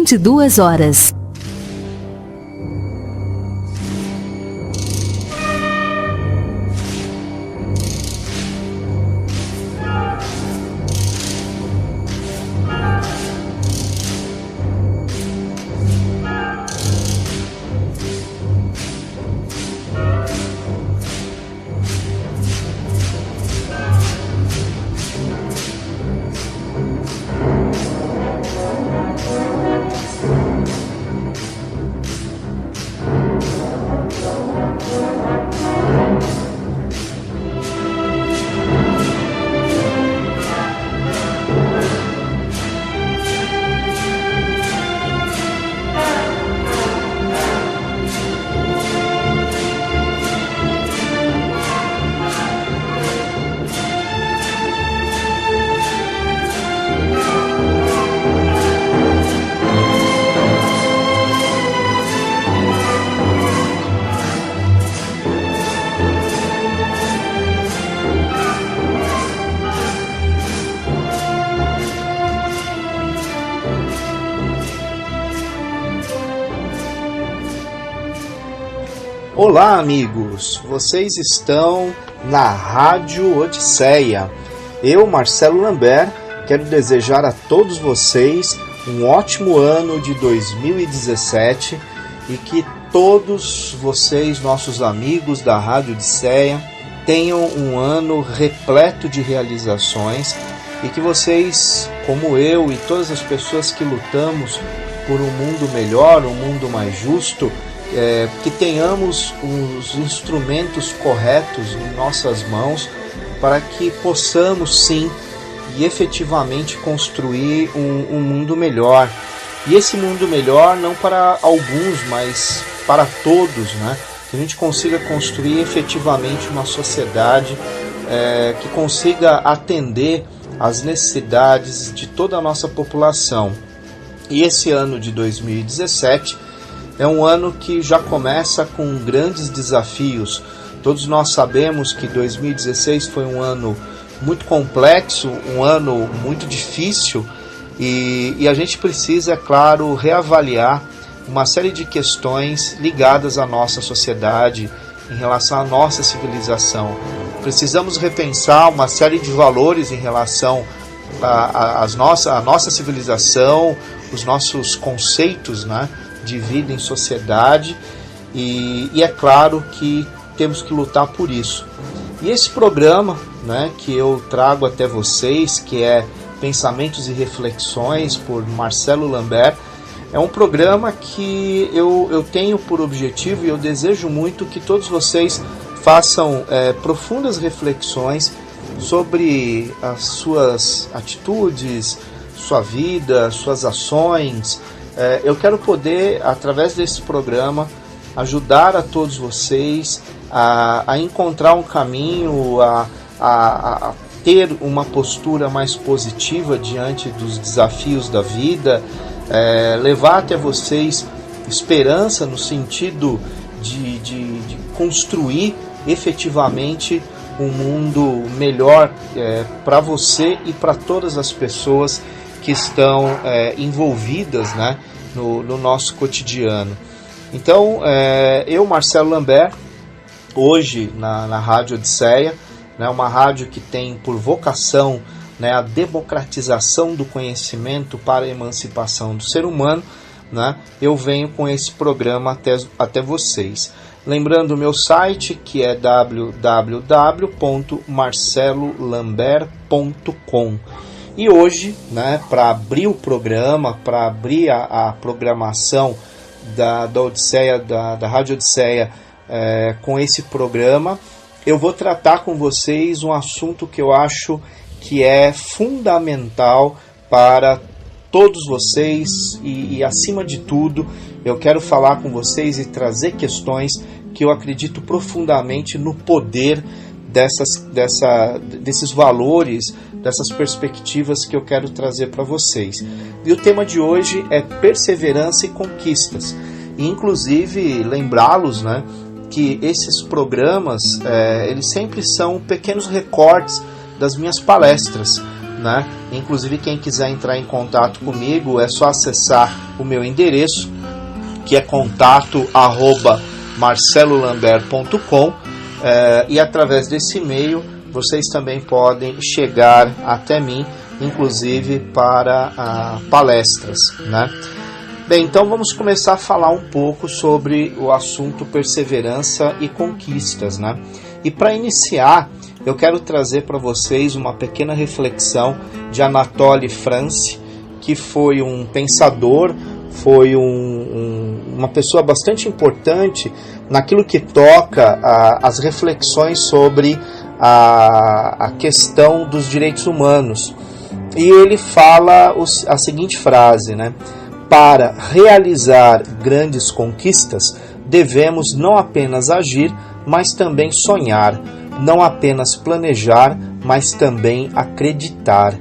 22 horas. Olá, amigos! Vocês estão na Rádio Odisseia. Eu, Marcelo Lambert, quero desejar a todos vocês um ótimo ano de 2017 e que todos vocês, nossos amigos da Rádio Odisseia, tenham um ano repleto de realizações e que vocês, como eu e todas as pessoas que lutamos por um mundo melhor, um mundo mais justo, que tenhamos os instrumentos corretos em nossas mãos para que possamos sim e efetivamente construir um mundo melhor. E esse mundo melhor não para alguns, mas para todos, né? Que a gente consiga construir efetivamente uma sociedade que consiga atender às necessidades de toda a nossa população. E esse ano de 2017 é um ano que já começa com grandes desafios. Todos nós sabemos que 2016 foi um ano muito complexo, um ano muito difícil e a gente precisa, é claro, reavaliar uma série de questões ligadas à nossa sociedade, em relação à nossa civilização. Precisamos repensar uma série de valores em relação à nossa civilização, os nossos conceitos, né, de vida em sociedade e é claro que temos que lutar por isso. E esse programa, né, que eu trago até vocês, que é Pensamentos e Reflexões por Marcelo Lambert, é um programa que eu tenho por objetivo e eu desejo muito que todos vocês façam profundas reflexões sobre as suas atitudes, sua vida, suas ações. Eu quero poder, através desse programa, ajudar a todos vocês a encontrar um caminho, a ter uma postura mais positiva diante dos desafios da vida, levar até vocês esperança no sentido de construir efetivamente um mundo melhor para você e para todas as pessoas que estão envolvidas, né, no nosso cotidiano. Então, eu, Marcelo Lambert, hoje na Rádio Odisseia, né, uma rádio que tem por vocação, né, a democratização do conhecimento para a emancipação do ser humano, né, eu venho com esse programa até vocês. Lembrando o meu site, que é www.marcelolambert.com. E hoje, né, para abrir o programa, para abrir a programação da Odisseia, da Rádio Odisseia, com esse programa, eu vou tratar com vocês um assunto que eu acho que é fundamental para todos vocês e acima de tudo, eu quero falar com vocês e trazer questões que eu acredito profundamente no poder desses valores, dessas perspectivas que eu quero trazer para vocês. E o tema de hoje é perseverança e conquistas. E, inclusive, lembrá-los, né, que esses programas, eles sempre são pequenos recortes das minhas palestras. né? Inclusive, quem quiser entrar em contato comigo é só acessar o meu endereço, que é contato@marcelolambert.com, e através desse e-mail vocês também podem chegar até mim, inclusive para palestras, né? Bem, então vamos começar a falar um pouco sobre o assunto perseverança e conquistas, né? E para iniciar, eu quero trazer para vocês uma pequena reflexão de Anatole France, que foi um pensador, foi uma pessoa bastante importante naquilo que toca as reflexões sobre a questão dos direitos humanos. E ele fala a seguinte frase, né? Para realizar grandes conquistas, devemos não apenas agir, mas também sonhar, não apenas planejar, mas também acreditar.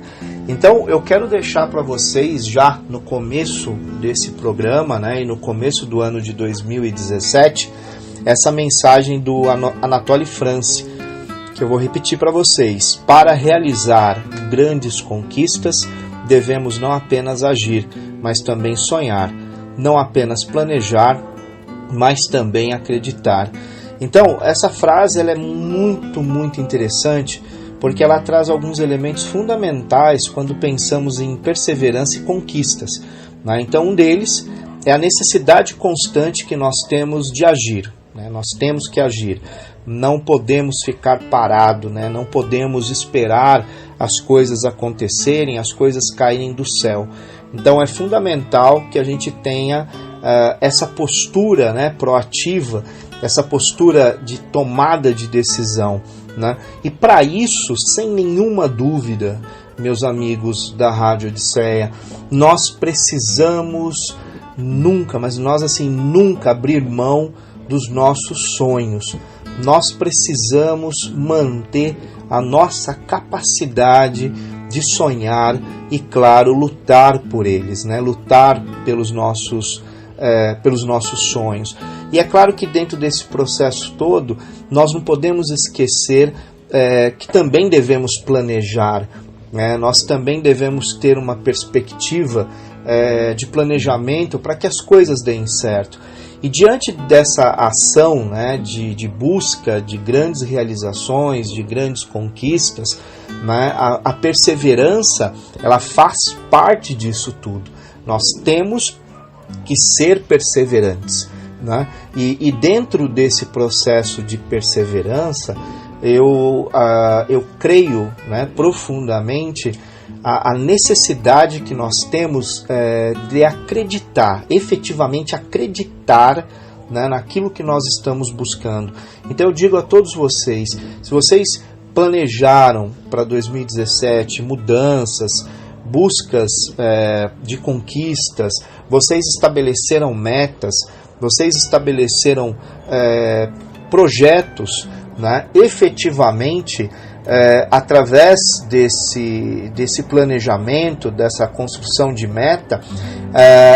Então, eu quero deixar para vocês, já no começo desse programa, né, e no começo do ano de 2017, essa mensagem do Anatole France, que eu vou repetir para vocês. Para realizar grandes conquistas, devemos não apenas agir, mas também sonhar, não apenas planejar, mas também acreditar. Então, essa frase ela é muito, muito interessante, porque ela traz alguns elementos fundamentais quando pensamos em perseverança e conquistas, né? Então, um deles é a necessidade constante que nós temos de agir, né? Nós temos que agir, não podemos ficar parado, né? Não podemos esperar as coisas acontecerem, as coisas caírem do céu. Então, é fundamental que a gente tenha essa postura, né, proativa, essa postura de tomada de decisão, né? E para isso, sem nenhuma dúvida, meus amigos da Rádio Odisseia, nós precisamos nunca, mas nós assim, nunca abrir mão dos nossos sonhos. Nós precisamos manter a nossa capacidade de sonhar e, claro, lutar por eles, né? Lutar pelos nossos sonhos. E é claro que dentro desse processo todo, nós não podemos esquecer que também devemos planejar, né? Nós também devemos ter uma perspectiva de planejamento para que as coisas deem certo. E diante dessa ação, né, de busca de grandes realizações, de grandes conquistas, né, a perseverança ela faz parte disso tudo. Nós temos que ser perseverantes, né? E dentro desse processo de perseverança, eu creio, né, profundamente a necessidade que nós temos de acreditar, efetivamente acreditar, né, naquilo que nós estamos buscando. Então eu digo a todos vocês, se vocês planejaram para 2017 mudanças, buscas de conquistas, vocês estabeleceram metas, vocês estabeleceram projetos, né, efetivamente, através desse planejamento, dessa construção de meta,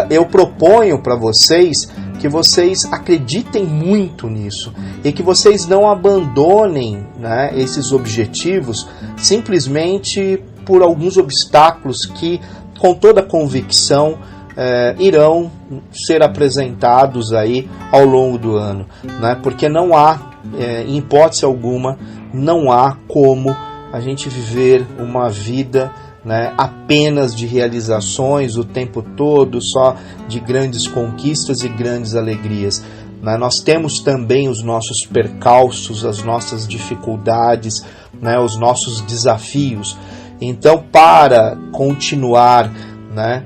eu proponho para vocês que vocês acreditem muito nisso e que vocês não abandonem, né, esses objetivos simplesmente por alguns obstáculos que, com toda convicção, irão ser apresentados aí ao longo do ano, né? Porque não há, em hipótese alguma, não há como a gente viver uma vida, né, apenas de realizações o tempo todo, só de grandes conquistas e grandes alegrias. Né? Nós temos também os nossos percalços, as nossas dificuldades, né, os nossos desafios. Então, para continuar, né,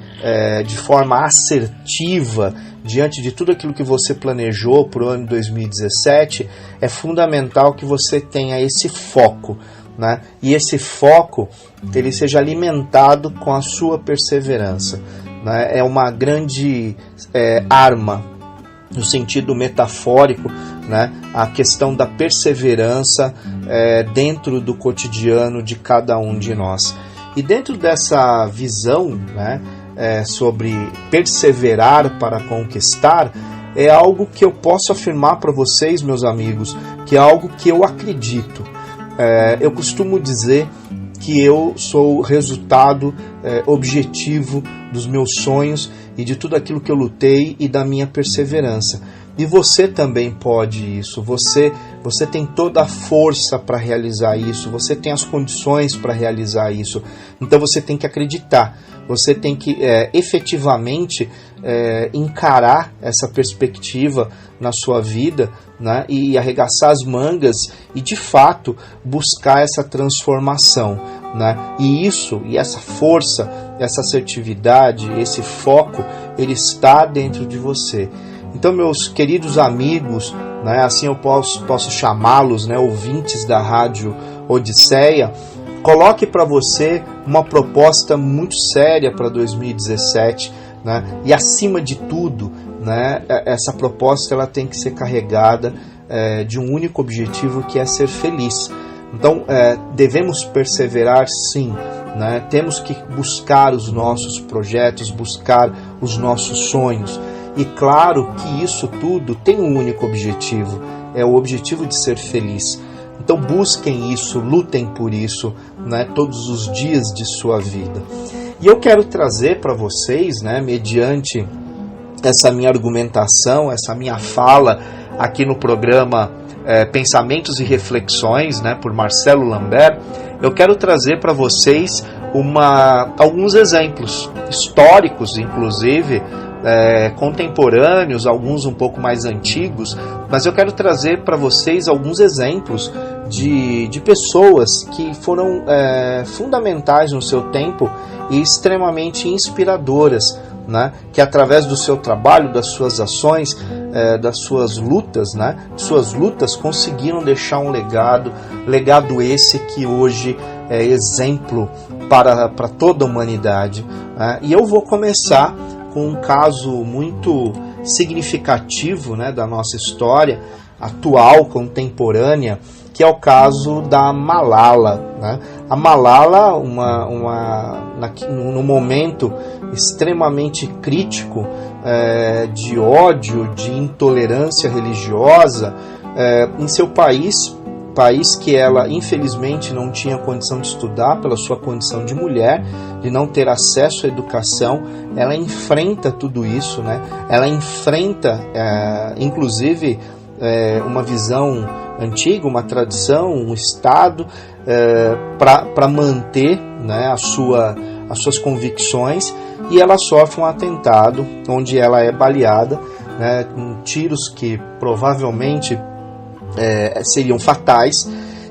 de forma assertiva diante de tudo aquilo que você planejou para o ano 2017, é fundamental que você tenha esse foco, né? E esse foco ele seja alimentado com a sua perseverança, né? É uma grande arma, no sentido metafórico, né? A questão da perseverança dentro do cotidiano de cada um de nós. E dentro dessa visão, né, sobre perseverar para conquistar, é algo que eu posso afirmar para vocês, meus amigos, que é algo que eu acredito. Eu costumo dizer que eu sou o resultado objetivo dos meus sonhos e de tudo aquilo que eu lutei e da minha perseverança. E você também pode isso, você tem toda a força para realizar isso, você tem as condições para realizar isso, então você tem que acreditar, você tem que efetivamente encarar essa perspectiva na sua vida, né, e arregaçar as mangas e de fato buscar essa transformação, né, e essa força, essa assertividade, esse foco, ele está dentro de você. Então, meus queridos amigos, né, assim eu posso chamá-los, né, ouvintes da Rádio Odisseia, coloque para você uma proposta muito séria para 2017, né, e acima de tudo, né, essa proposta ela tem que ser carregada de um único objetivo, que é ser feliz. Então, devemos perseverar sim, né, temos que buscar os nossos projetos, buscar os nossos sonhos. E claro que isso tudo tem um único objetivo, é o objetivo de ser feliz. Então busquem isso, lutem por isso, né, todos os dias de sua vida. E eu quero trazer para vocês, né, mediante essa minha argumentação, essa minha fala aqui no programa Pensamentos e Reflexões, né, por Marcelo Lambert, eu quero trazer para vocês alguns exemplos históricos, inclusive, contemporâneos, alguns um pouco mais antigos, mas eu quero trazer para vocês alguns exemplos de pessoas que foram fundamentais no seu tempo e extremamente inspiradoras, né, que através do seu trabalho, das suas ações, das suas lutas, né, conseguiram deixar um legado esse que hoje é exemplo para toda a humanidade, né? E eu vou começar com um caso muito significativo, né, da nossa história atual, contemporânea, que é o caso da Malala, né? A Malala, num momento extremamente crítico de ódio, de intolerância religiosa, em seu país que ela infelizmente não tinha condição de estudar pela sua condição de mulher, de não ter acesso à educação, ela enfrenta tudo isso, né? Ela enfrenta inclusive uma visão antiga, uma tradição, um Estado para manter, né, as suas convicções, e ela sofre um atentado onde ela é baleada, né, com tiros que provavelmente seriam fatais,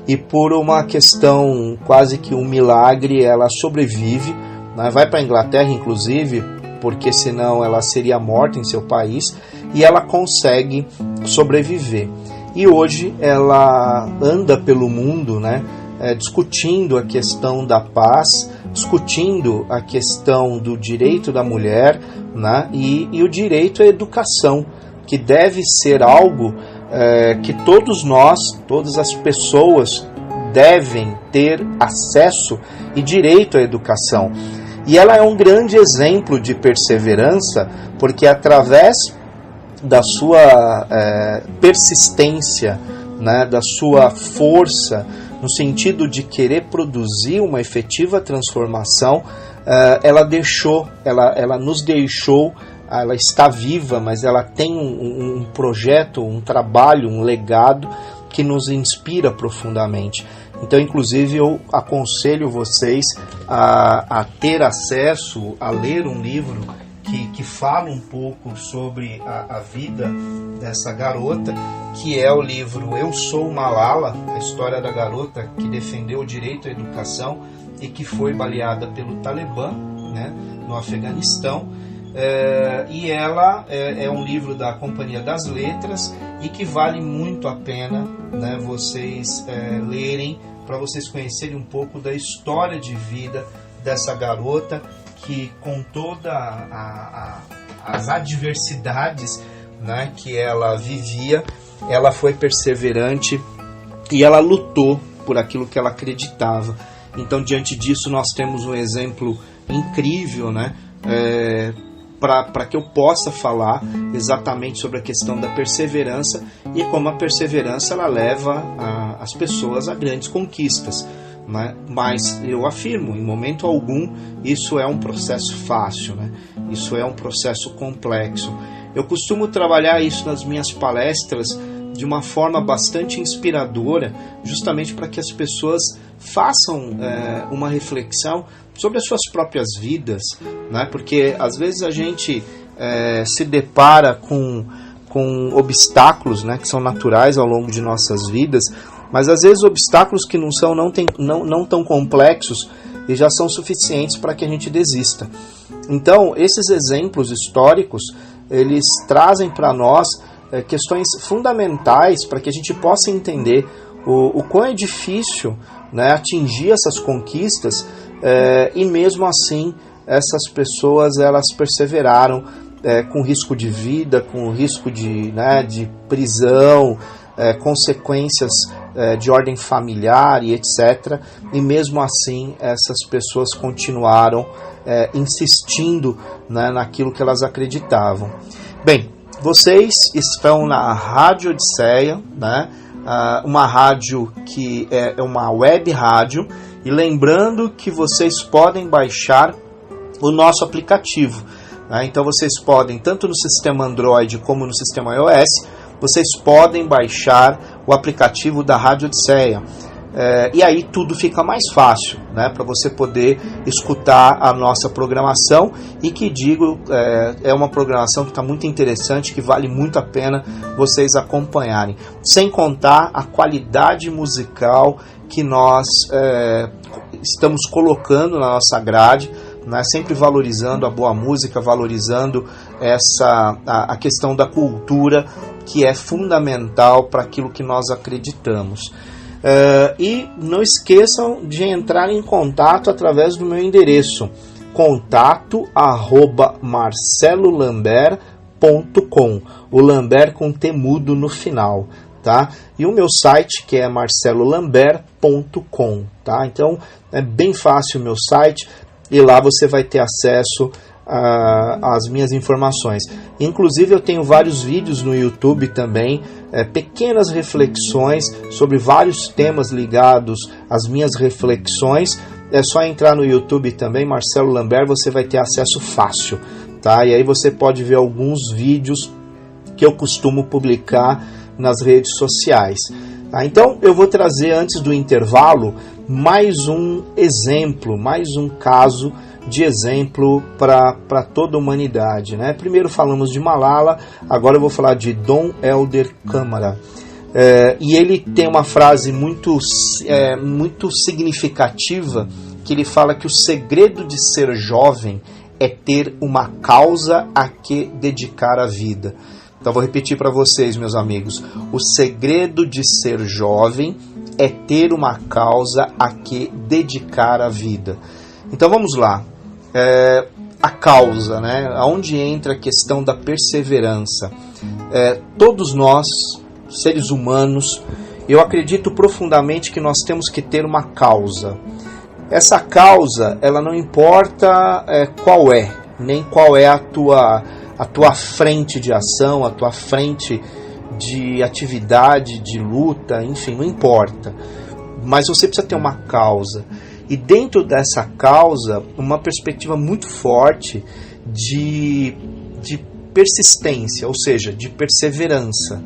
e por uma questão quase que um milagre ela sobrevive, né, vai para a Inglaterra inclusive, porque senão ela seria morta em seu país, e ela consegue sobreviver. E hoje ela anda pelo mundo, né, discutindo a questão da paz, discutindo a questão do direito da mulher, né, e o direito à educação, que deve ser algo que todos nós, todas as pessoas devem ter acesso e direito à educação. E ela é um grande exemplo de perseverança, porque através da sua persistência, né, da sua força, no sentido de querer produzir uma efetiva transformação, ela nos deixou. Ela está viva, mas ela tem um projeto, um trabalho, um legado que nos inspira profundamente. Então, inclusive, eu aconselho vocês a ter acesso, a ler um livro que fala um pouco sobre a vida dessa garota, que é o livro Eu Sou Malala, a história da garota que defendeu o direito à educação e que foi baleada pelo Talibã, né, no Afeganistão. E ela é um livro da Companhia das Letras e que vale muito a pena, né, vocês lerem, para vocês conhecerem um pouco da história de vida dessa garota que, com todas as adversidades, né, que ela vivia, ela foi perseverante e ela lutou por aquilo que ela acreditava. Então, diante disso, nós temos um exemplo incrível, né, para que eu possa falar exatamente sobre a questão da perseverança e como a perseverança ela leva as pessoas a grandes conquistas. né? Mas eu afirmo, em momento algum, isso é um processo fácil, né? Isso é um processo complexo. Eu costumo trabalhar isso nas minhas palestras de uma forma bastante inspiradora, justamente para que as pessoas façam uma reflexão sobre as suas próprias vidas, né? Porque às vezes a gente se depara com obstáculos, né, que são naturais ao longo de nossas vidas, mas às vezes obstáculos que não tão complexos e já são suficientes para que a gente desista. Então, esses exemplos históricos, eles trazem para nós questões fundamentais para que a gente possa entender o quão é difícil, né, atingir essas conquistas, e mesmo assim essas pessoas elas perseveraram com risco de vida, com risco de prisão, consequências de ordem familiar e etc. E mesmo assim essas pessoas continuaram insistindo, né, naquilo que elas acreditavam. Bem, vocês estão na Rádio Odisseia, né, uma rádio que é uma web rádio, e lembrando que vocês podem baixar o nosso aplicativo. Então vocês podem, tanto no sistema Android como no sistema iOS, vocês podem baixar o aplicativo da Rádio Odisseia. E aí tudo fica mais fácil, né, para você poder escutar a nossa programação, e que digo, é uma programação que está muito interessante, que vale muito a pena vocês acompanharem. Sem contar a qualidade musical que nós estamos colocando na nossa grade, né, sempre valorizando a boa música, valorizando a questão da cultura, que é fundamental para aquilo que nós acreditamos. E não esqueçam de entrar em contato através do meu endereço, contato@marcelolambert.com, o Lambert com T mudo no final, tá? E o meu site, que é marcelolambert.com, tá? Então é bem fácil o meu site, e lá você vai ter acesso às minhas informações. Inclusive eu tenho vários vídeos no YouTube também, pequenas reflexões sobre vários temas ligados às minhas reflexões. É só entrar no YouTube também, Marcelo Lambert, você vai ter acesso fácil, tá? E aí você pode ver alguns vídeos que eu costumo publicar nas redes sociais. Tá? Então eu vou trazer, antes do intervalo, mais um exemplo, mais um caso de exemplo para toda a humanidade, né? Primeiro falamos de Malala, agora eu vou falar de Dom Helder Câmara. E ele tem uma frase muito significativa, que ele fala que o segredo de ser jovem é ter uma causa a que dedicar a vida. Então vou repetir para vocês, meus amigos. O segredo de ser jovem é ter uma causa a que dedicar a vida. Então vamos lá. A causa, né? Onde entra a questão da perseverança. Todos nós, seres humanos, eu acredito profundamente que nós temos que ter uma causa. Essa causa, ela não importa qual nem qual é a tua frente de ação, a tua frente de atividade, de luta, enfim, não importa. Mas você precisa ter uma causa. E dentro dessa causa, uma perspectiva muito forte de persistência, ou seja, de perseverança.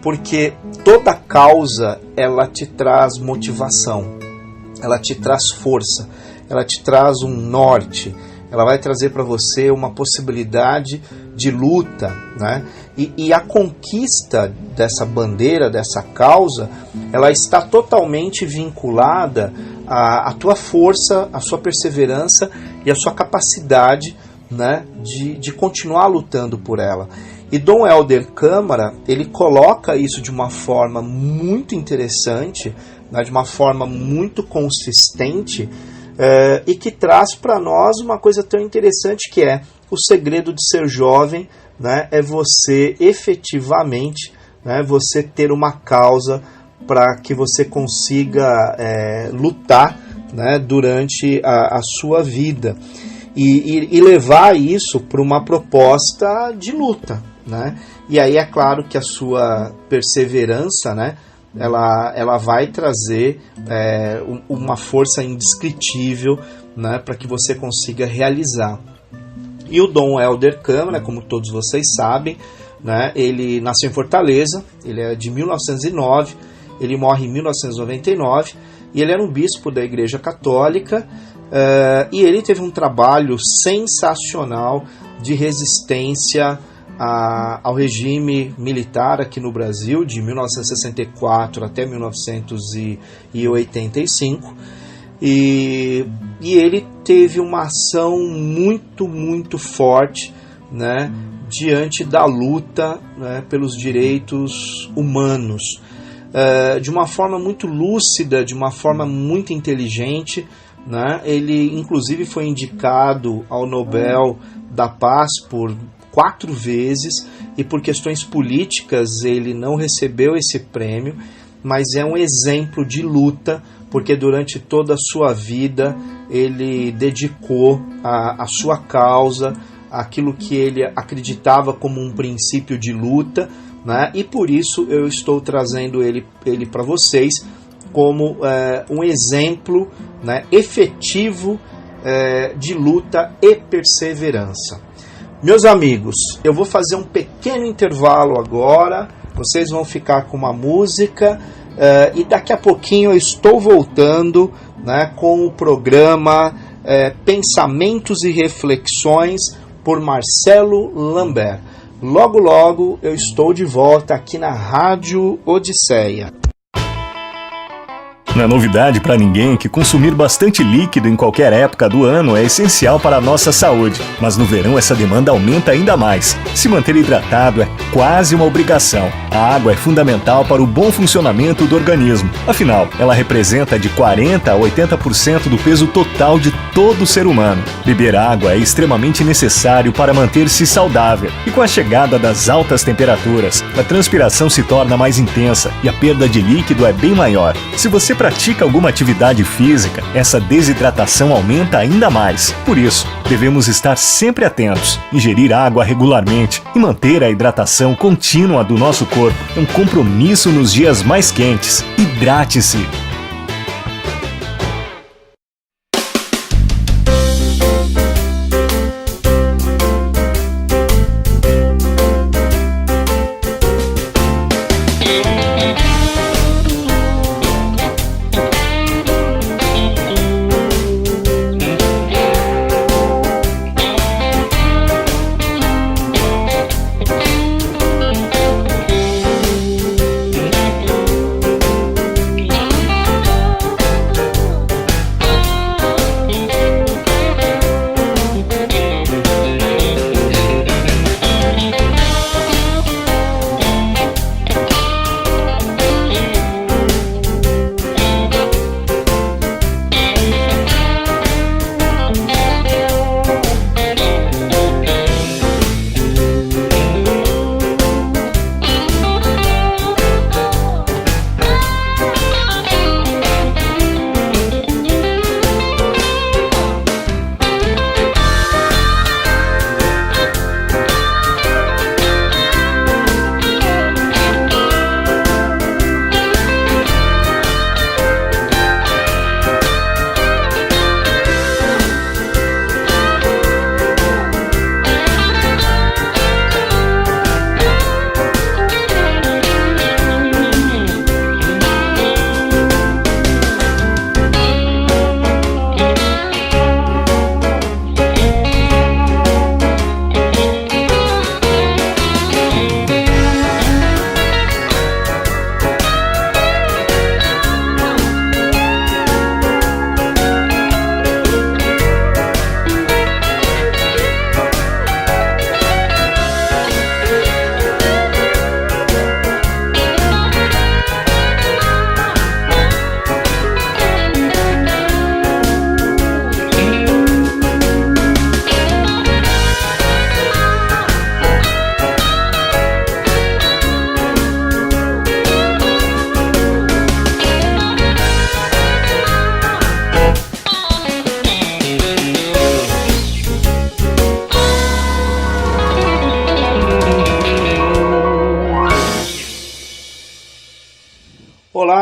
Porque toda causa, ela te traz motivação, ela te traz força, ela te traz um norte, ela vai trazer para você uma possibilidade de luta, né? E a conquista dessa bandeira, dessa causa, ela está totalmente vinculada à tua força, à sua perseverança e à sua capacidade, né, de continuar lutando por ela. E Dom Helder Câmara, ele coloca isso de uma forma muito interessante, né, de uma forma muito consistente, e que traz para nós uma coisa tão interessante, que é o segredo de ser jovem, né, é você efetivamente, né, você ter uma causa para que você consiga lutar, né, durante a sua vida e levar isso para uma proposta de luta, né? E aí é claro que a sua perseverança, né, ela vai trazer uma força indescritível, né, para que você consiga realizar. E o Dom Helder Câmara, como todos vocês sabem, né, ele nasceu em Fortaleza, ele é de 1909, ele morre em 1999, e ele era um bispo da Igreja Católica, e ele teve um trabalho sensacional de resistência ao regime militar aqui no Brasil, de 1964 até 1985, e ele teve uma ação muito, muito forte, né, diante da luta, né, pelos direitos humanos, de uma forma muito lúcida, de uma forma muito inteligente, né? Ele inclusive foi indicado ao Nobel da Paz por 4 vezes, e por questões políticas ele não recebeu esse prêmio, mas é um exemplo de luta, porque durante toda a sua vida ele dedicou a sua causa, aquilo que ele acreditava como um princípio de luta, né? E por isso eu estou trazendo ele para vocês como um exemplo, né, efetivo de luta e perseverança. Meus amigos, eu vou fazer um pequeno intervalo agora, vocês vão ficar com uma música, e daqui a pouquinho eu estou voltando, né, com o programa Pensamentos e Reflexões por Marcelo Lambert. Logo, logo eu estou de volta aqui na Rádio Odisseia. Não é novidade para ninguém que consumir bastante líquido em qualquer época do ano é essencial para a nossa saúde, mas no verão essa demanda aumenta ainda mais. Se manter hidratado é quase uma obrigação. A água é fundamental para o bom funcionamento do organismo. Afinal, ela representa de 40% a 80% do peso total de todo ser humano. Beber água é extremamente necessário para manter-se saudável. E com a chegada das altas temperaturas, a transpiração se torna mais intensa e a perda de líquido é bem maior. Se você pratica alguma atividade física, essa desidratação aumenta ainda mais. Por isso, devemos estar sempre atentos, ingerir água regularmente e manter a hidratação contínua do nosso corpo. É um compromisso nos dias mais quentes. Hidrate-se!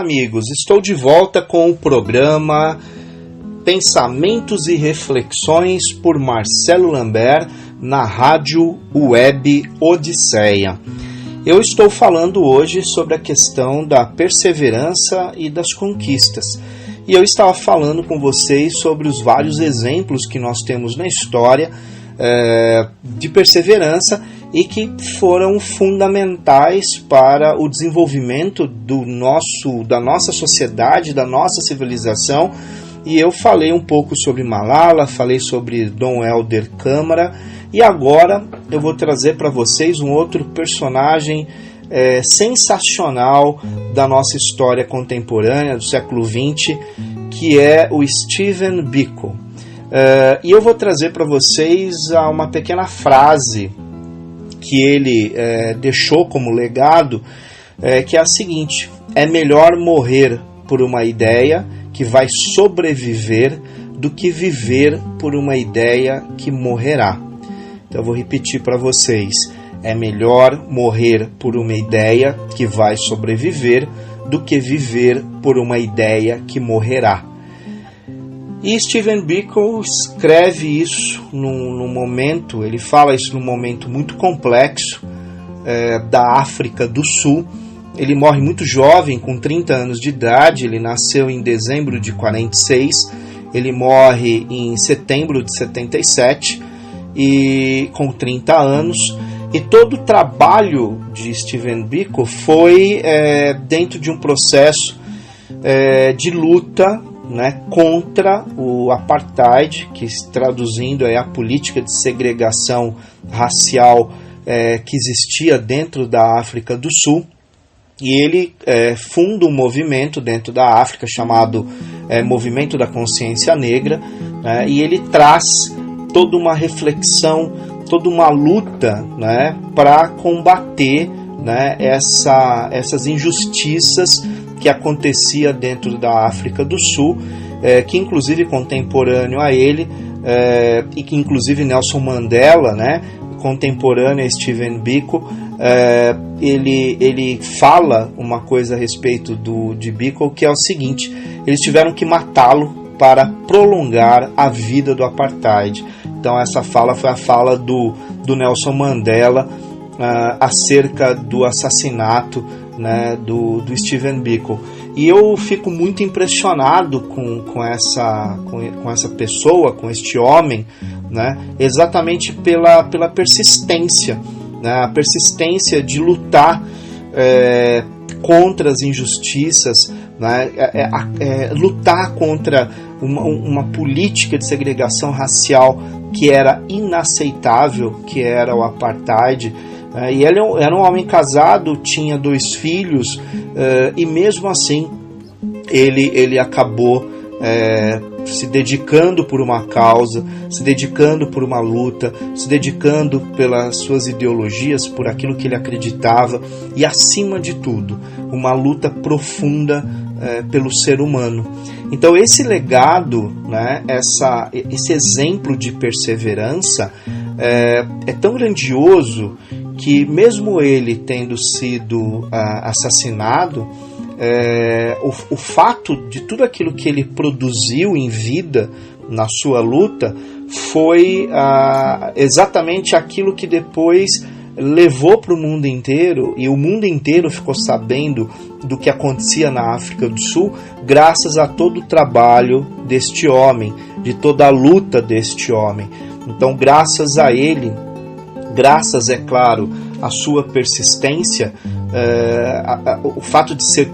amigos, estou de volta com o programa Pensamentos e Reflexões por Marcelo Lambert na Rádio Web Odisseia. Eu estou falando hoje sobre a questão da perseverança e das conquistas. E eu estava falando com vocês sobre os vários exemplos que nós temos na história de perseverança e que foram fundamentais para o desenvolvimento da nossa sociedade, da nossa civilização. E eu falei um pouco sobre Malala, falei sobre Dom Helder Câmara, e agora eu vou trazer para vocês um outro personagem sensacional da nossa história contemporânea, do século XX, que é o Stephen Biko. E eu vou trazer para vocês uma pequena frase que ele deixou como legado, que é a seguinte: é melhor morrer por uma ideia que vai sobreviver do que viver por uma ideia que morrerá. Então eu vou repetir para vocês: é melhor morrer por uma ideia que vai sobreviver do que viver por uma ideia que morrerá. E Stephen Biko escreve isso num momento, ele fala isso num momento muito complexo da África do Sul. Ele morre muito jovem, com 30 anos de idade, ele nasceu em dezembro de 46, ele morre em setembro de 77, e com 30 anos. E todo o trabalho de Stephen Biko foi dentro de um processo de luta, né, contra o apartheid, que traduzindo é a política de segregação racial que existia dentro da África do Sul. E ele funda um movimento dentro da África chamado Movimento da Consciência Negra, né, e ele traz toda uma reflexão, toda uma luta, né, para combater, né, essas injustiças que acontecia dentro da África do Sul, que inclusive contemporâneo a ele, e que inclusive Nelson Mandela, né, contemporâneo a Stephen Biko, ele fala uma coisa a respeito de Biko, que é o seguinte: eles tiveram que matá-lo para prolongar a vida do apartheid. Então essa fala foi a fala do Nelson Mandela acerca do assassinato, né, do Stephen Biko. E eu fico muito impressionado com essa pessoa, com este homem, né, exatamente pela persistência, né, a persistência de lutar contra as injustiças, né, lutar contra uma política de segregação racial que era inaceitável, que era o apartheid. E ele era um homem casado, tinha 2 filhos, e mesmo assim ele acabou se dedicando por uma causa, se dedicando por uma luta, se dedicando pelas suas ideologias, por aquilo que ele acreditava, e acima de tudo, uma luta profunda pelo ser humano. Então esse legado, né, esse exemplo de perseverança é tão grandioso que, mesmo ele tendo sido assassinado, o fato de tudo aquilo que ele produziu em vida na sua luta foi exatamente aquilo que depois levou para o mundo inteiro, e o mundo inteiro ficou sabendo do que acontecia na África do Sul, graças a todo o trabalho deste homem, de toda a luta deste homem. Então, graças a ele, graças, é claro, à sua persistência, o fato de ser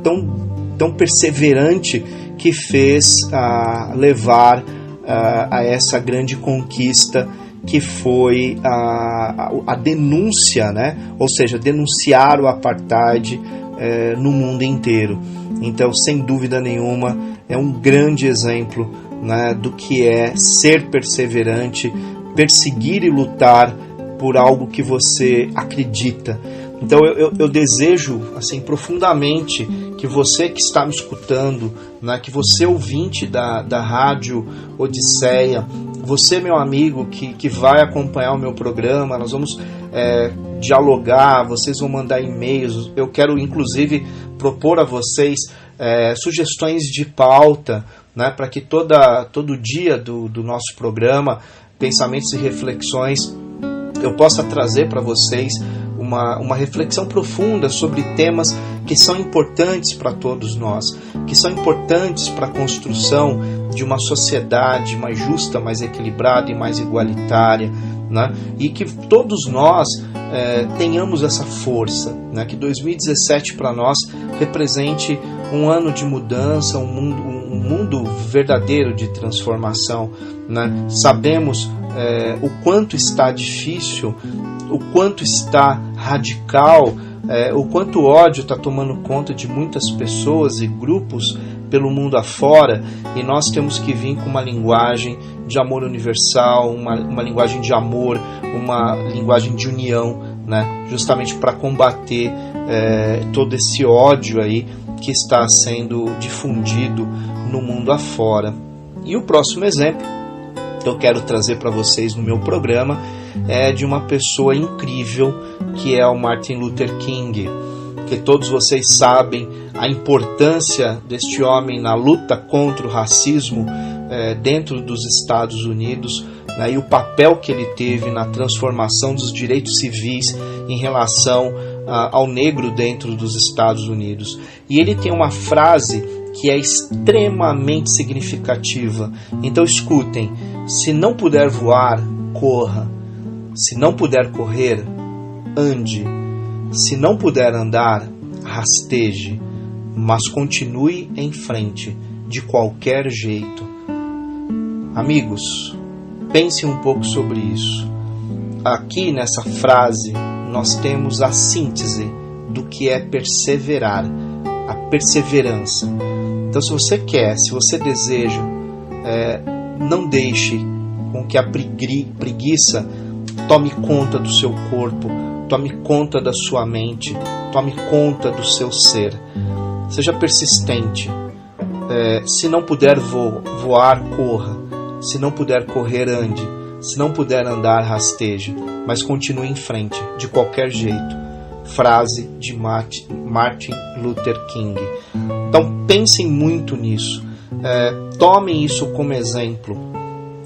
tão perseverante, que fez levar a essa grande conquista, que foi a denúncia, né? Ou seja, denunciar o apartheid no mundo inteiro. Então, sem dúvida nenhuma, é um grande exemplo, né, do que é ser perseverante, perseguir e lutar por algo que você acredita. Então eu desejo, assim, profundamente, que você que está me escutando, né, que você ouvinte da Rádio Odisseia, você, meu amigo, que vai acompanhar o meu programa, nós vamos dialogar, vocês vão mandar e-mails. Eu quero, inclusive, propor a vocês sugestões de pauta, né, para que todo dia do nosso programa, Pensamentos e Reflexões, eu possa trazer para vocês uma reflexão profunda sobre temas que são importantes para todos nós, que são importantes para a construção de uma sociedade mais justa, mais equilibrada e mais igualitária, né? E que todos nós tenhamos essa força, né? Que 2017 para nós represente um ano de mudança, um mundo verdadeiro de transformação, né? Sabemos o quanto está difícil, o quanto está radical, o quanto o ódio está tomando conta de muitas pessoas e grupos pelo mundo afora, e nós temos que vir com uma linguagem de amor universal, uma linguagem de amor, uma linguagem de união, né? Justamente para combater todo esse ódio aí que está sendo difundido no mundo afora. E o próximo exemplo que eu quero trazer para vocês no meu programa é de uma pessoa incrível, que é o Martin Luther King, que todos vocês sabem a importância deste homem na luta contra o racismo dentro dos Estados Unidos, né, e o papel que ele teve na transformação dos direitos civis em relação ao negro dentro dos Estados Unidos. E ele tem uma frase que é extremamente significativa. Então escutem: se não puder voar, corra. Se não puder correr, ande. Se não puder andar, rasteje. Mas continue em frente, de qualquer jeito. Amigos, pensem um pouco sobre isso. Aqui nessa frase nós temos a síntese do que é perseverar, a perseverança. Então, se você quer, se você deseja, não deixe com que a preguiça tome conta do seu corpo, tome conta da sua mente, tome conta do seu ser. Seja persistente. Se não puder voar, corra. Se não puder correr, ande. Se não puder andar, rasteje. Mas continue em frente, de qualquer jeito. Frase de Martin Luther King. Então pensem muito nisso. Tomem isso como exemplo.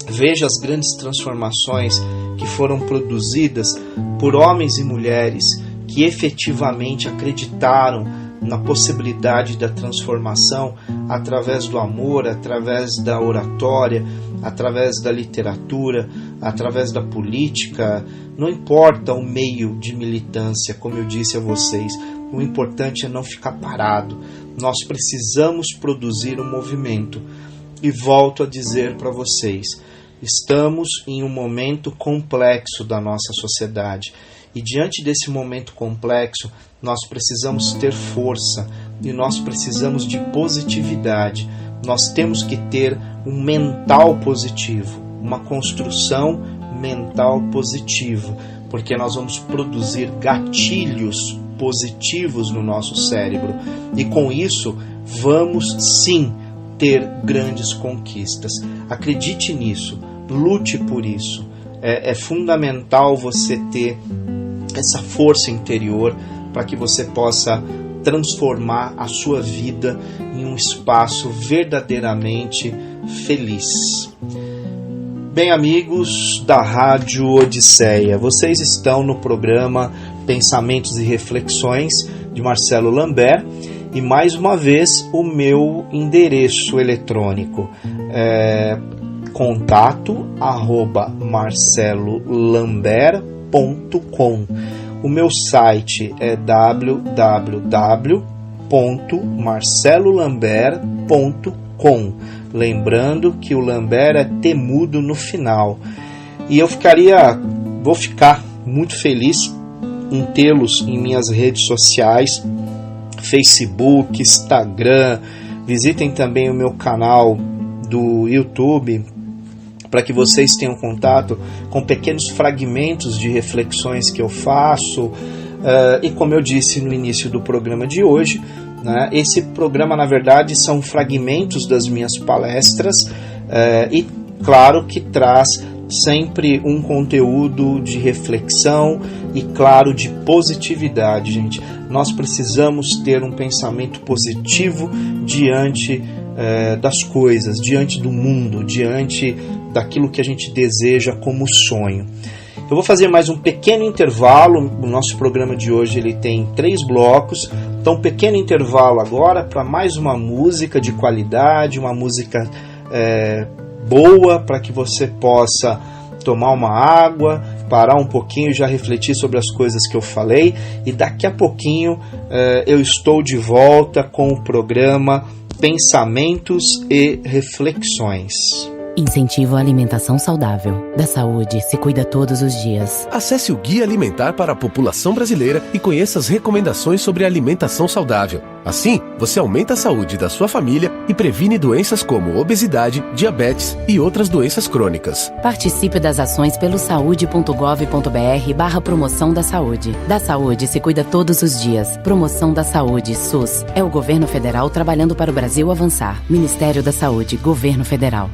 Veja as grandes transformações que foram produzidas por homens e mulheres que efetivamente acreditaram na possibilidade da transformação através do amor, através da oratória, através da literatura, através da política. Não importa o meio de militância, como eu disse a vocês, o importante é não ficar parado. Nós precisamos produzir um movimento. E volto a dizer para vocês, estamos em um momento complexo da nossa sociedade. E diante desse momento complexo, nós precisamos ter força e nós precisamos de positividade. Nós temos que ter um mental positivo, uma construção mental positiva, porque nós vamos produzir gatilhos positivos no nosso cérebro. E com isso, vamos sim ter grandes conquistas. Acredite nisso, lute por isso. É fundamental você ter essa força interior para que você possa transformar a sua vida em um espaço verdadeiramente feliz. Bem, amigos da Rádio Odisseia, vocês estão no programa Pensamentos e Reflexões de Marcelo Lambert, e mais uma vez o meu endereço eletrônico é contato@marcelolambert.com. O meu site é www.marcelolambert.com. Lembrando que o Lambert é temudo no final. E vou ficar muito feliz em tê-los em minhas redes sociais, Facebook, Instagram. Visitem também o meu canal do YouTube, para que vocês tenham contato com pequenos fragmentos de reflexões que eu faço. E como eu disse no início do programa de hoje, né, esse programa, na verdade, são fragmentos das minhas palestras, e claro que traz sempre um conteúdo de reflexão e, claro, de positividade, gente. nós precisamos ter um pensamento positivo diante das coisas, diante do mundo, diante daquilo que a gente deseja como sonho. Eu vou fazer mais um pequeno intervalo. O nosso programa de hoje ele tem 3 blocos. Então, um pequeno intervalo agora para mais uma música de qualidade, uma música boa para que você possa tomar uma água, parar um pouquinho e já refletir sobre as coisas que eu falei. E daqui a pouquinho eu estou de volta com o programa Pensamentos e Reflexões. Incentivo à alimentação saudável. Da saúde se cuida todos os dias. Acesse o Guia Alimentar para a População Brasileira e conheça as recomendações sobre alimentação saudável. Assim, você aumenta a saúde da sua família e previne doenças como obesidade, diabetes e outras doenças crônicas. Participe das ações pelo saude.gov.br/promoção da saúde. Da saúde se cuida todos os dias. Promoção da Saúde, SUS. É o governo federal trabalhando para o Brasil avançar. Ministério da Saúde, Governo Federal.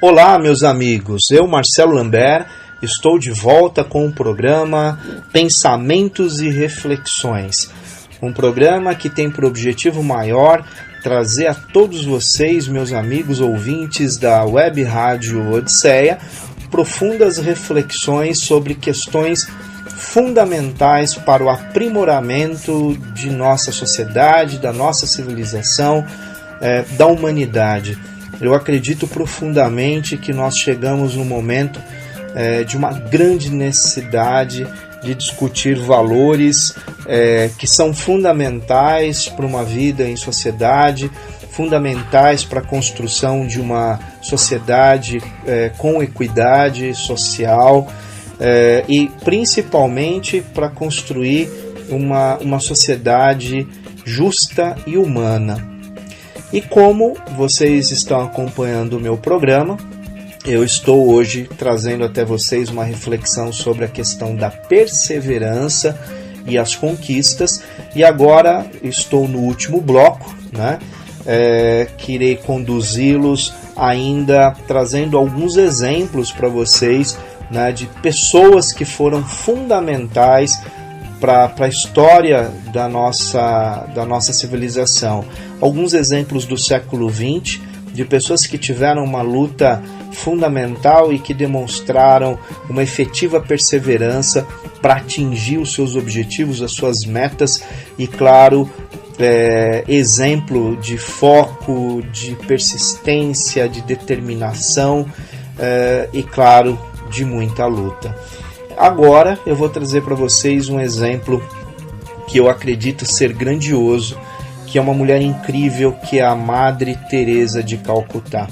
Olá, meus amigos, eu, Marcelo Lambert, estou de volta com o programa Pensamentos e Reflexões, um programa que tem por objetivo maior trazer a todos vocês, meus amigos ouvintes da Web Rádio Odisseia, profundas reflexões sobre questões fundamentais para o aprimoramento de nossa sociedade, da nossa civilização, da humanidade. Eu acredito profundamente que nós chegamos num momento de uma grande necessidade de discutir valores que são fundamentais para uma vida em sociedade, fundamentais para a construção de uma sociedade com equidade social e principalmente para construir uma sociedade justa e humana. E como vocês estão acompanhando o meu programa, eu estou hoje trazendo até vocês uma reflexão sobre a questão da perseverança e as conquistas. E agora estou no último bloco, né? Que irei conduzi-los ainda trazendo alguns exemplos para vocês, né, de pessoas que foram fundamentais para a história da nossa civilização. Alguns exemplos do século XX, de pessoas que tiveram uma luta fundamental e que demonstraram uma efetiva perseverança para atingir os seus objetivos, as suas metas e, claro, exemplo de foco, de persistência, de determinação e, claro, de muita luta. Agora eu vou trazer para vocês um exemplo que eu acredito ser grandioso, que é uma mulher incrível, que é a Madre Teresa de Calcutá.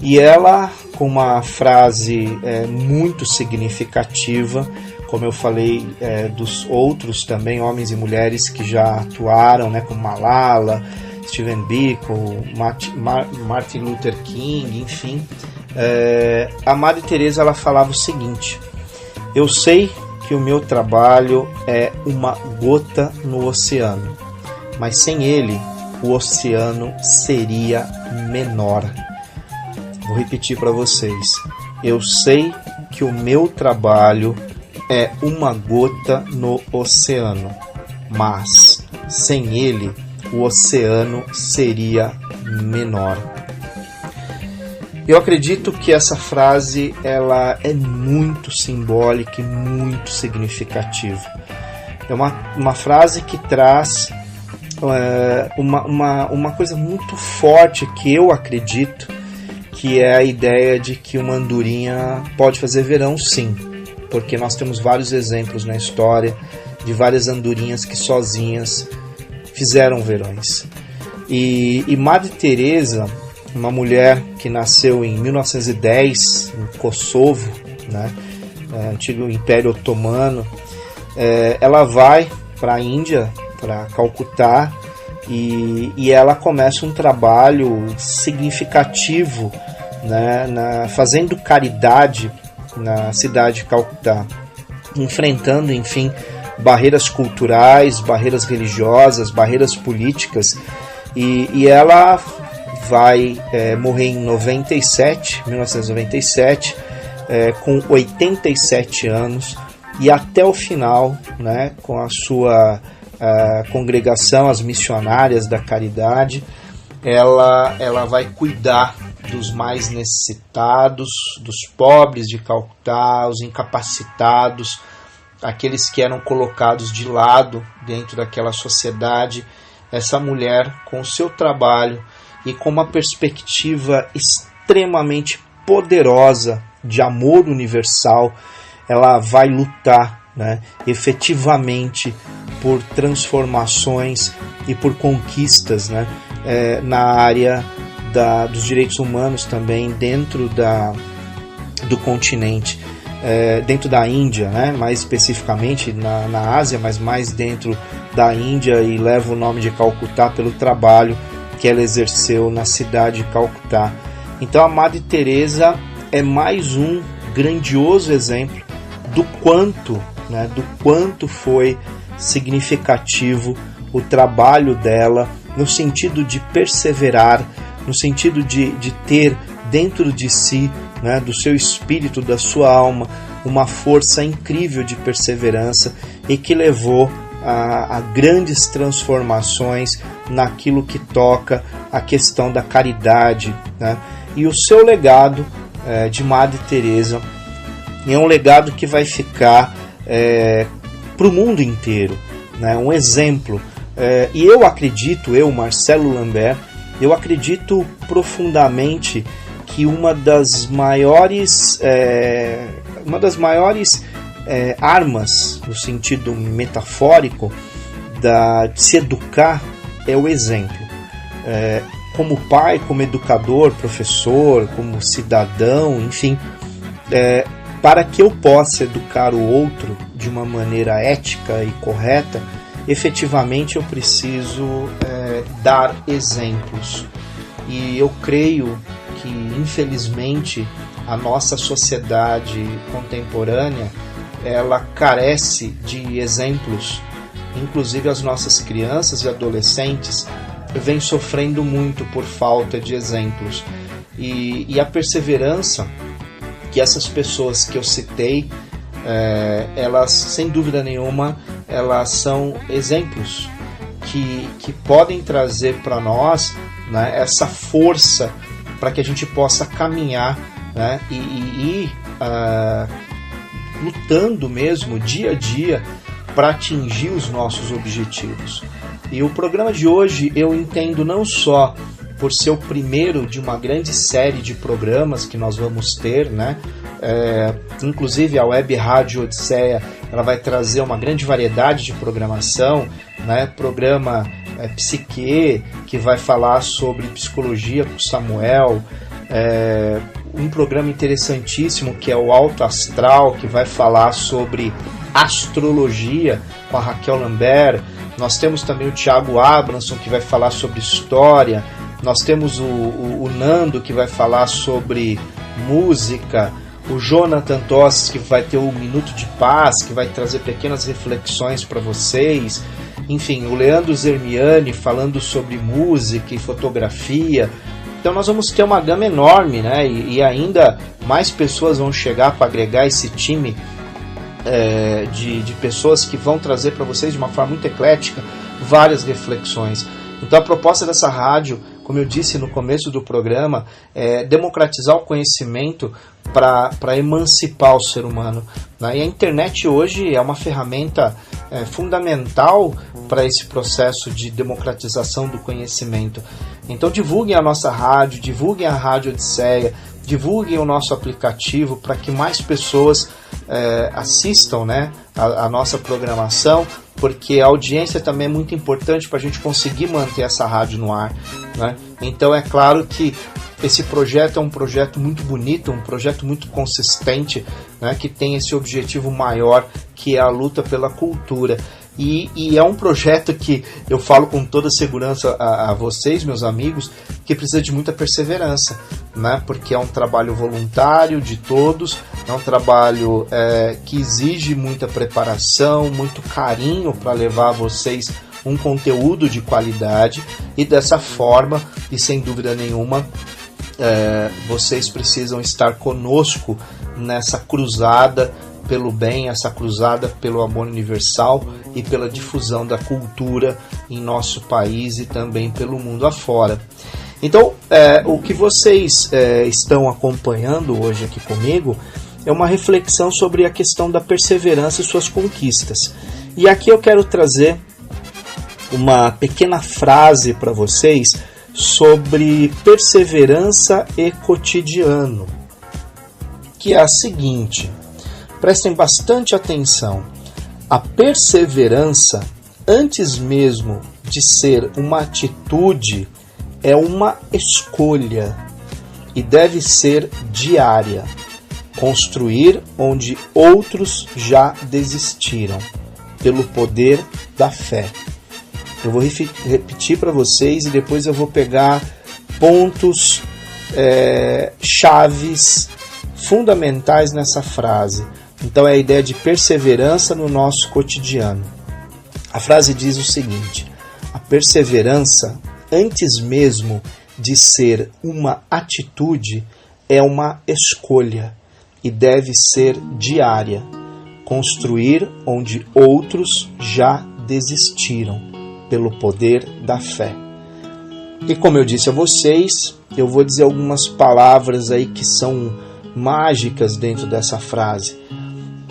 E ela, com uma frase muito significativa, como eu falei dos outros também, homens e mulheres que já atuaram, né, como Malala, Stephen Biko, Martin Luther King, enfim. A Madre Teresa, ela falava o seguinte: eu sei que o meu trabalho é uma gota no oceano, mas sem ele o oceano seria menor. Vou repetir para vocês. Eu sei que o meu trabalho é uma gota no oceano, mas sem ele o oceano seria menor. Eu acredito que essa frase ela é muito simbólica e muito significativa. É uma frase que traz uma coisa muito forte que eu acredito, que é a ideia de que uma andorinha pode fazer verão, sim, porque nós temos vários exemplos na história de várias andorinhas que sozinhas fizeram verões. E Madre Teresa, uma mulher que nasceu em 1910 no Kosovo, né, antigo Império Otomano, ela vai para a Índia, para Calcutá, e ela começa um trabalho significativo, né, fazendo caridade na cidade de Calcutá, enfrentando, enfim, barreiras culturais, barreiras religiosas, barreiras políticas, e ela vai morrer em 1997, com 87 anos, e até o final, né, com a sua congregação, as missionárias da caridade, ela vai cuidar dos mais necessitados, dos pobres de Calcutá, os incapacitados, aqueles que eram colocados de lado dentro daquela sociedade. Essa mulher, com o seu trabalho e com uma perspectiva extremamente poderosa de amor universal, ela vai lutar, né, efetivamente por transformações e por conquistas, né, na área dos direitos humanos também dentro do continente, dentro da Índia, né, mais especificamente na Ásia, mas mais dentro da Índia, e leva o nome de Calcutá pelo trabalho que ela exerceu na cidade de Calcutá. Então a Madre Teresa é mais um grandioso exemplo do quanto foi significativo o trabalho dela, no sentido de perseverar, no sentido de ter dentro de si, né, do seu espírito, da sua alma, uma força incrível de perseverança e que levou a grandes transformações naquilo que toca a questão da caridade, né? E o seu legado de Madre Teresa é um legado que vai ficar para o mundo inteiro, né? Um exemplo. E eu acredito, Marcelo Lambert, eu acredito profundamente que uma das maiores armas, no sentido metafórico, de se educar é o exemplo. Como pai, como educador, professor, como cidadão, enfim, para que eu possa educar o outro de uma maneira ética e correta, efetivamente eu preciso dar exemplos. E eu creio que, infelizmente, a nossa sociedade contemporânea, ela carece de exemplos. Inclusive as nossas crianças e adolescentes vêm sofrendo muito por falta de exemplos. E a perseverança que essas pessoas que eu citei, elas, sem dúvida nenhuma, elas são exemplos que podem trazer para nós, né, essa força para que a gente possa caminhar, né, e ir lutando mesmo dia a dia para atingir os nossos objetivos. E o programa de hoje eu entendo não só por ser o primeiro de uma grande série de programas que nós vamos ter, né? Inclusive a Web Rádio Odisseia, ela vai trazer uma grande variedade de programação, né? Programa Psique, que vai falar sobre psicologia com Samuel, um programa interessantíssimo que é o Alto Astral, que vai falar sobre astrologia com a Raquel Lambert. Nós temos também o Thiago Abramson, que vai falar sobre história. Nós temos o Nando, que vai falar sobre música. O Jonathan Tosses, que vai ter o Minuto de Paz, que vai trazer pequenas reflexões para vocês. Enfim, o Leandro Zermiani falando sobre música e fotografia. Então nós vamos ter uma gama enorme, né? E ainda mais pessoas vão chegar para agregar esse time de pessoas que vão trazer para vocês de uma forma muito eclética várias reflexões. Então a proposta dessa rádio, como eu disse no começo do programa, é democratizar o conhecimento para emancipar o ser humano, né? E a internet hoje é uma ferramenta fundamental para esse processo de democratização do conhecimento. Então divulguem a nossa rádio, divulguem a Rádio Odisseia, divulguem o nosso aplicativo para que mais pessoas assistam, né, a nossa programação, porque a audiência também é muito importante para a gente conseguir manter essa rádio no ar, né? Então é claro que esse projeto é um projeto muito bonito, um projeto muito consistente, né, que tem esse objetivo maior, que é a luta pela cultura. E é um projeto que eu falo com toda segurança a vocês, meus amigos, que precisa de muita perseverança, né? Porque é um trabalho voluntário de todos, é um trabalho que exige muita preparação, muito carinho para levar a vocês um conteúdo de qualidade, e dessa forma, e sem dúvida nenhuma, vocês precisam estar conosco nessa cruzada pelo bem, essa cruzada pelo amor universal e pela difusão da cultura em nosso país e também pelo mundo afora. Então, o que vocês estão acompanhando hoje aqui comigo é uma reflexão sobre a questão da perseverança e suas conquistas. E aqui eu quero trazer uma pequena frase para vocês sobre perseverança e cotidiano, que é a seguinte: prestem bastante atenção. A perseverança, antes mesmo de ser uma atitude, é uma escolha e deve ser diária. Construir onde outros já desistiram, pelo poder da fé. Eu vou repetir para vocês e depois eu vou pegar pontos chaves fundamentais nessa frase. Então é a ideia de perseverança no nosso cotidiano. A frase diz o seguinte: a perseverança, antes mesmo de ser uma atitude, é uma escolha e deve ser diária. Construir onde outros já desistiram, pelo poder da fé. E como eu disse a vocês, eu vou dizer algumas palavras aí que são mágicas dentro dessa frase.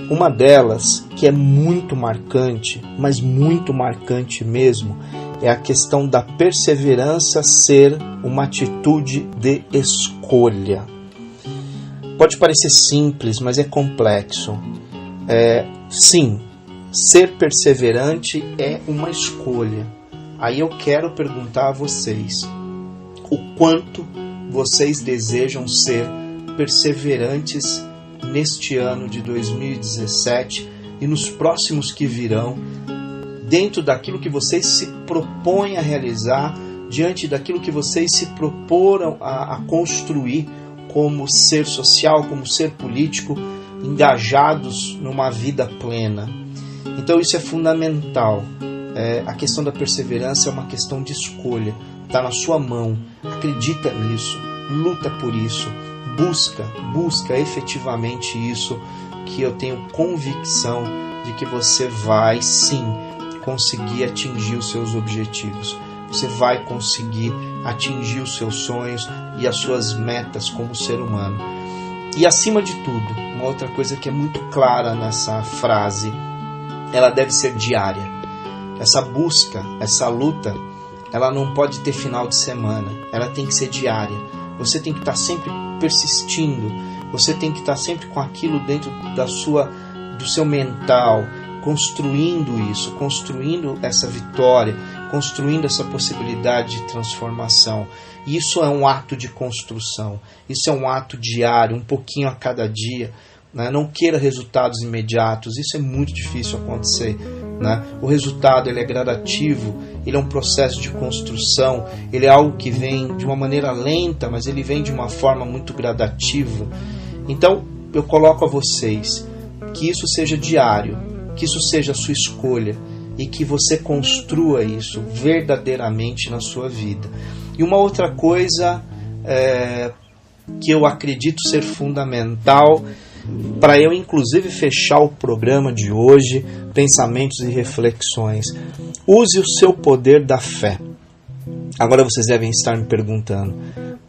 Uma delas, que é muito marcante, mas muito marcante mesmo, é a questão da perseverança ser uma atitude de escolha. Pode parecer simples, mas é complexo. Sim, ser perseverante é uma escolha. Aí eu quero perguntar a vocês, o quanto vocês desejam ser perseverantes neste ano de 2017 e nos próximos que virão, dentro daquilo que vocês se propõem a realizar, diante daquilo que vocês se proporam a construir como ser social, como ser político, engajados numa vida plena. Então isso é fundamental. A questão da perseverança é uma questão de escolha, está na sua mão, acredita nisso, luta por isso, busca efetivamente isso, que eu tenho convicção de que você vai sim conseguir atingir os seus objetivos, você vai conseguir atingir os seus sonhos e as suas metas como ser humano. E acima de tudo, uma outra coisa que é muito clara nessa frase, ela deve ser diária. Essa busca, essa luta, ela não pode ter final de semana, ela tem que ser diária. Você tem que estar sempre persistindo, você tem que estar sempre com aquilo dentro do seu mental, construindo isso, construindo essa vitória, construindo essa possibilidade de transformação. Isso é um ato de construção, isso é um ato diário, um pouquinho a cada dia. Não queira resultados imediatos, isso é muito difícil acontecer. O resultado ele é gradativo, ele é um processo de construção, ele é algo que vem de uma maneira lenta, mas ele vem de uma forma muito gradativa. Então eu coloco a vocês que isso seja diário, que isso seja a sua escolha e que você construa isso verdadeiramente na sua vida. E uma outra coisa que eu acredito ser fundamental para eu inclusive fechar o programa de hoje, pensamentos e reflexões. Use o seu poder da fé. Agora vocês devem estar me perguntando,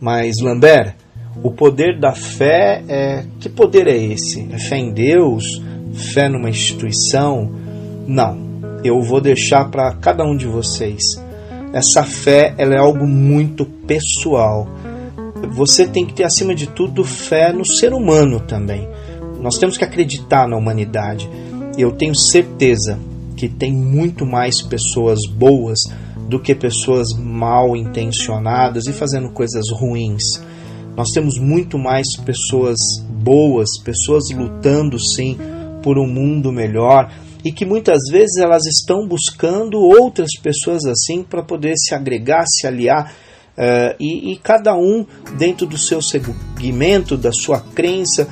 mas Lambert, o poder da fé, que poder é esse? É fé em Deus? Fé numa instituição? Não, eu vou deixar para cada um de vocês. Essa fé ela é algo muito pessoal. Você tem que ter, acima de tudo, fé no ser humano também. Nós temos que acreditar na humanidade. Eu tenho certeza que tem muito mais pessoas boas do que pessoas mal intencionadas e fazendo coisas ruins. Nós temos muito mais pessoas boas, pessoas lutando sim por um mundo melhor e que muitas vezes elas estão buscando outras pessoas assim para poder se agregar, se aliar. E cada um dentro do seu segmento, da sua crença,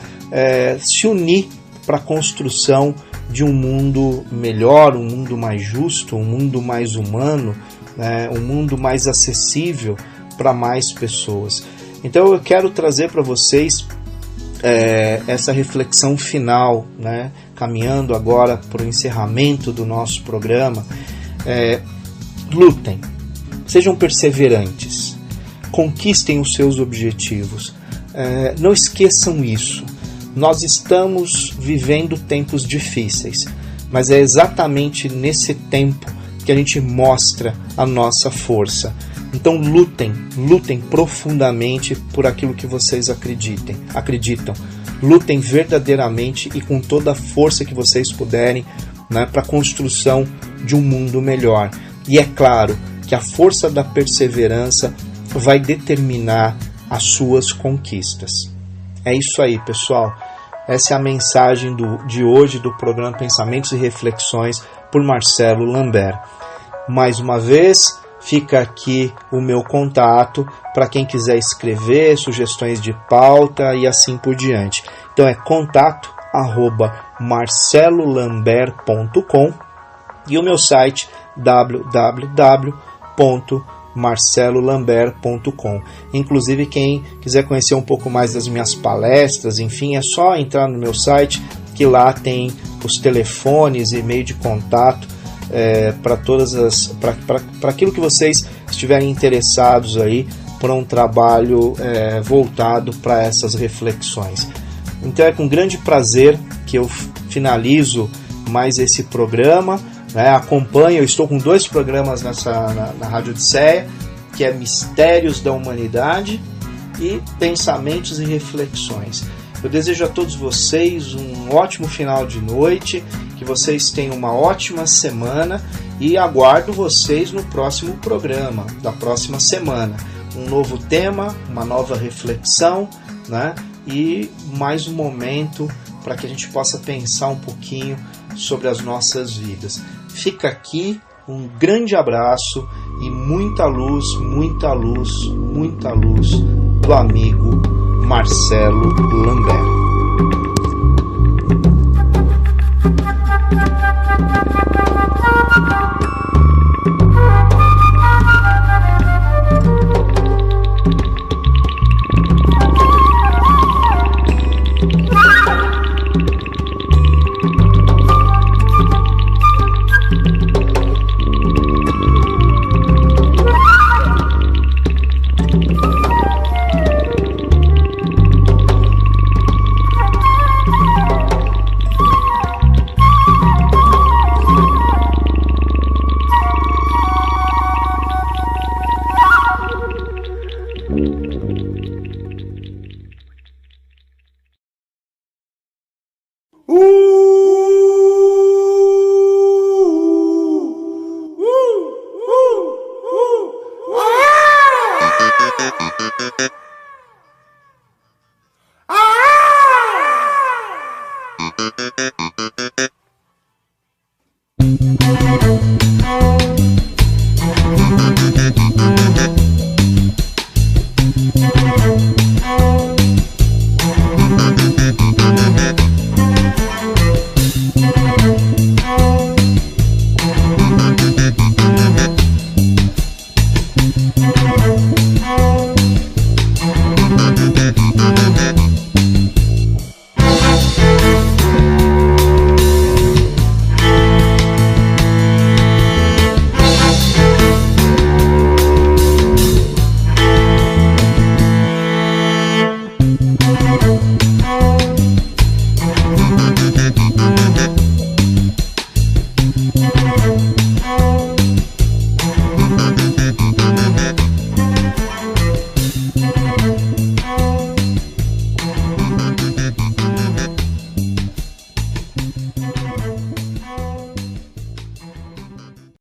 se unir para a construção de um mundo melhor, um mundo mais justo, um mundo mais humano, um mundo mais acessível para mais pessoas. Então eu quero trazer para vocês essa reflexão final, caminhando agora para o encerramento do nosso programa. Lutem, sejam perseverantes, conquistem os seus objetivos. Não esqueçam isso. Nós estamos vivendo tempos difíceis, mas é exatamente nesse tempo que a gente mostra a nossa força. Então lutem profundamente por aquilo que vocês acreditam. Lutem verdadeiramente e com toda a força que vocês puderem, para a construção de um mundo melhor. E é claro que a força da perseverança vai determinar as suas conquistas. É isso aí, pessoal. Essa é a mensagem de hoje do programa Pensamentos e Reflexões por Marcelo Lambert. Mais uma vez, fica aqui o meu contato para quem quiser escrever, sugestões de pauta e assim por diante. Então é contato@marcelolambert.com e o meu site www.marcelolambert.com. marcelolambert.com. Inclusive, quem quiser conhecer um pouco mais das minhas palestras, enfim, é só entrar no meu site, que lá tem os telefones e e-mail de contato para aquilo que vocês estiverem interessados aí para um trabalho voltado para essas reflexões. Então é com grande prazer que eu finalizo mais esse programa, né? Acompanhe, eu estou com 2 programas na Rádio Odisseia, que é Mistérios da Humanidade e Pensamentos e Reflexões. Eu desejo a todos vocês um ótimo final de noite, que vocês tenham uma ótima semana e aguardo vocês no próximo programa da próxima semana. Um novo tema, uma nova reflexão, né? E mais um momento para que a gente possa pensar um pouquinho sobre as nossas vidas. Fica aqui um grande abraço e muita luz, muita luz, muita luz do amigo Marcelo Lambert.